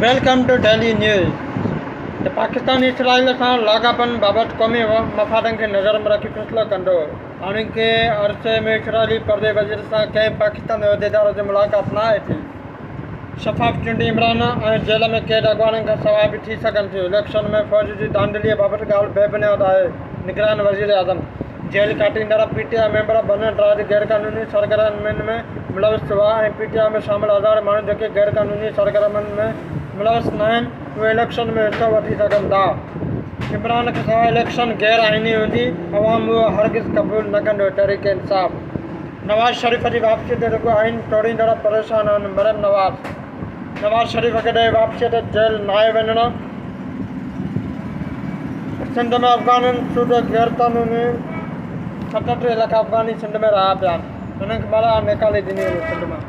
Welcome to Daily News. The Pakistan Israel सां लाॻापन बाबति क़ौमी मफ़ादनि खे नज़र में रखी फ़ैसिलो कंदो। हाणोके अरसे में इसराइली परदे वज़ीर सां कंहिं पाकिस्तान उहिदेदार जी मुलाक़ात न आहे थी। शफ़ाफ़ चूंडी इमरान ऐं जेल में क़ैद अॻवाननि खां सवाइ बि थी सघनि थियूं। इलेक्शन में फ़ौज जी धांधलीअ बाबति ॻाल्हि बेबुनियाद आहे। निगरान वज़ीर आज़म जेल काटींदड़ पीटीआई मेंबर बनत राज गैरकानूनी सरगर्मियुनि में मुलविस हुआ ऐं पीटीआई में शामिल हज़ार माण्हू जेके गैरकानूनी सरगर्मियुनि में मुलविस न आहिनि उहे इलेक्शन में हिसो वठी सघनि था। इमरान खे सवाइ इलेक्शन गैर आइनी हूंदी अवाम उहो हरगिज़ क़बूल न कंदो। तहरीक इंसाफ़ नवाज़ शरीफ़ जी वापसी ते रुॻो आइन तोड़ींदड़ परेशान आहिनि। मरियम नवाज़ शरीफ़ खे ॾे वापसीअ ते जेल नाहे वञणु। सिंध में अफ़गाननि सूदो गैरकानूनी 37 लख अफ़गानी सिंध में रहा पिया आहिनि। हिननि खे ॿाहिरां निकाले ॾिनी वई सिंध मां।